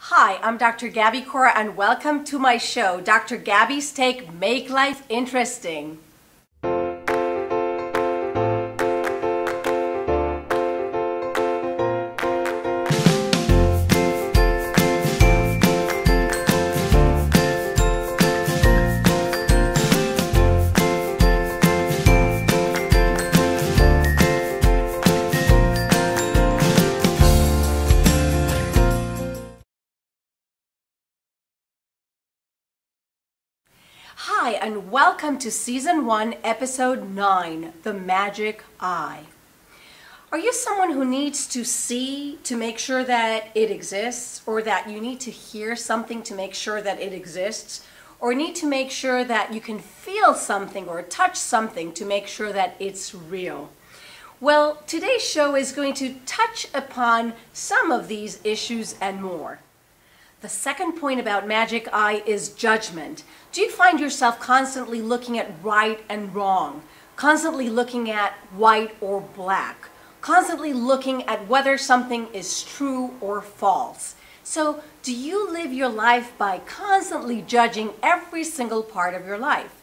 Hi, I'm Dr. Gaby Cora and welcome to my show, Dr. Gaby's Take Make Life Interesting. Hi, and welcome to Season 1, Episode 9, The Magic Eye. Are you someone who needs to see to make sure that it exists, or that you need to hear something to make sure that it exists, or need to make sure that you can feel something or touch something to make sure that it's real? Well, today's show is going to touch upon some of these issues and more. The second point about magic eye is judgment. Do you find yourself constantly looking at right and wrong? Constantly looking at white or black? Constantly looking at whether something is true or false? So, do you live your life by constantly judging every single part of your life?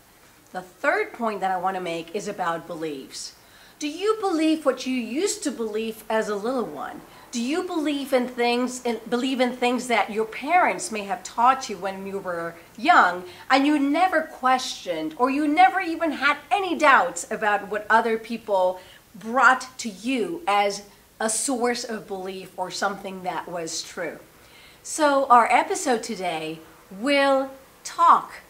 The third point that I want to make is about beliefs. Do you believe what you used to believe as a little one? Do you believe in things that your parents may have taught you when you were young and you never questioned, or you never even had any doubts about what other people brought to you as a source of belief or something that was true? So our episode today will touch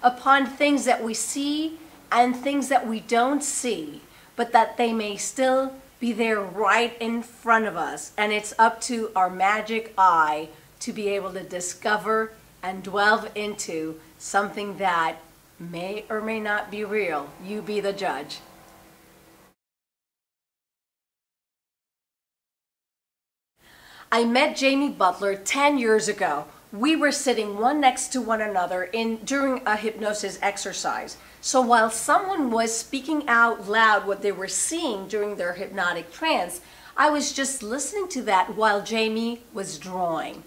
upon things that we see and things that we don't see, but that they may still be there right in front of us, and it's up to our magic eye to be able to discover and delve into something that may or may not be real. You be the judge. I met Jamie Butler 10 years ago. We were sitting one next to one another during a hypnosis exercise. So while someone was speaking out loud what they were seeing during their hypnotic trance, I was just listening to that while Jamie was drawing.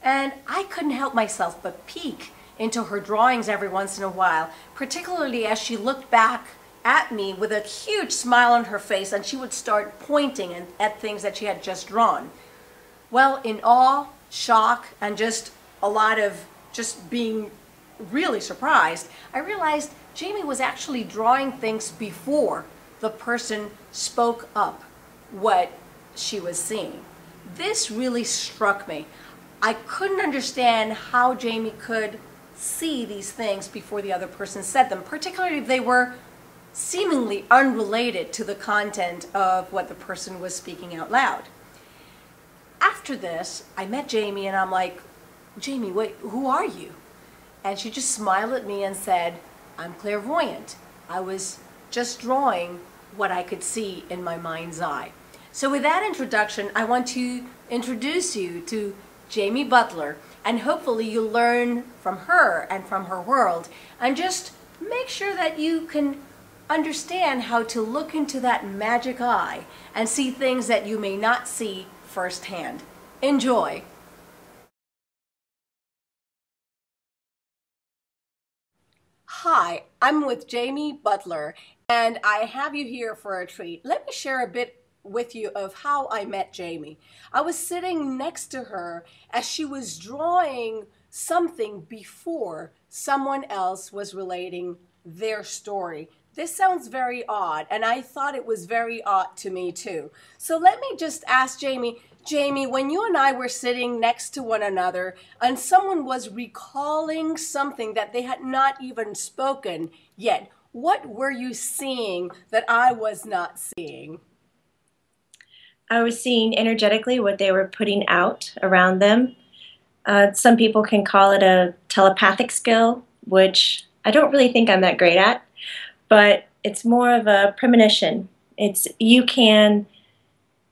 And I couldn't help myself but peek into her drawings every once in a while, particularly as she looked back at me with a huge smile on her face, and she would start pointing at things that she had just drawn. Well, in awe, shock, and just a lot of just being really surprised, I realized Jamie was actually drawing things before the person spoke up what she was seeing. This really struck me. I couldn't understand how Jamie could see these things before the other person said them, particularly if they were seemingly unrelated to the content of what the person was speaking out loud. After this, I met Jamie and I'm like, Jamie, wait, who are you? And she just smiled at me and said, I'm clairvoyant. I was just drawing what I could see in my mind's eye. So with that introduction, I want to introduce you to Jamie Butler, and hopefully you'll learn from her and from her world, and just make sure that you can understand how to look into that magic eye and see things that you may not see firsthand. Enjoy. Hi, I'm with Jamie Butler, and I have you here for a treat. Let me share a bit with you of how I met Jamie. I was sitting next to her as she was drawing something before someone else was relating their story. This sounds very odd, and I thought it was very odd to me too. So let me just ask Jamie, when you and I were sitting next to one another and someone was recalling something that they had not even spoken yet, what were you seeing that I was not seeing? I was seeing energetically what they were putting out around them. Some people can call it a telepathic skill, which I don't really think I'm that great at, but it's more of a premonition. You can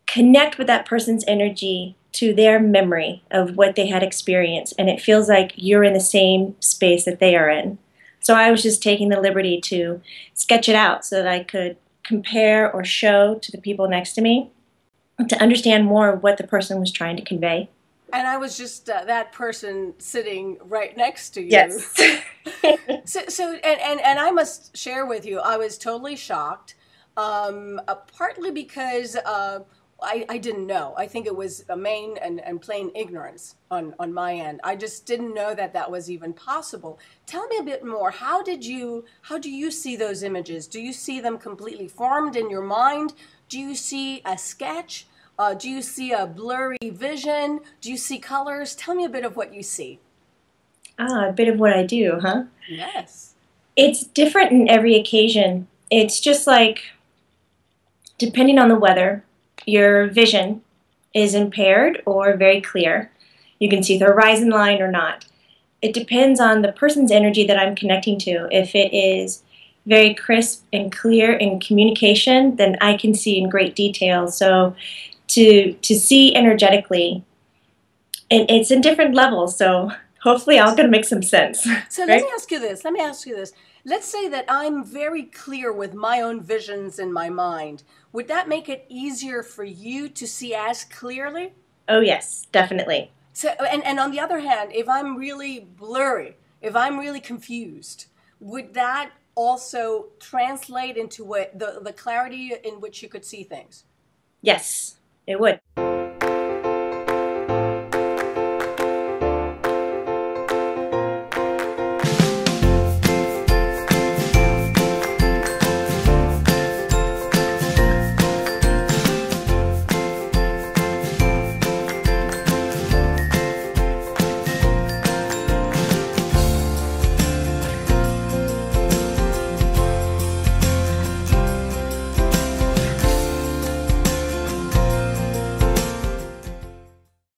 connect with that person's energy to their memory of what they had experienced, and it feels like you're in the same space that they are in. So I was just taking the liberty to sketch it out so that I could compare or show to the people next to me to understand more of what the person was trying to convey. And I was just that person sitting right next to you. Yes. And I must share with you, I was totally shocked, partly because I didn't know. I think it was a main and plain ignorance on my end. I just didn't know that that was even possible. Tell me a bit more. How do you see those images? Do you see them completely formed in your mind? Do you see a sketch? Do you see a blurry vision? Do you see colors? Tell me a bit of what you see. Ah, a bit of what I do, huh? Yes. It's different in every occasion. It's just like, depending on the weather, your vision is impaired or very clear. You can see the horizon line or not. It depends on the person's energy that I'm connecting to. If it is very crisp and clear in communication, then I can see in great detail. So to see energetically, and it's in different levels, so hopefully I'm going to make some sense. So let Right? me ask you this. Let me ask you this. Let's say that I'm very clear with my own visions in my mind. Would that make it easier for you to see as clearly? Oh yes, definitely. So, and on the other hand, if I'm really blurry, if I'm really confused, would that also translate into what the clarity in which you could see things? Yes, it would.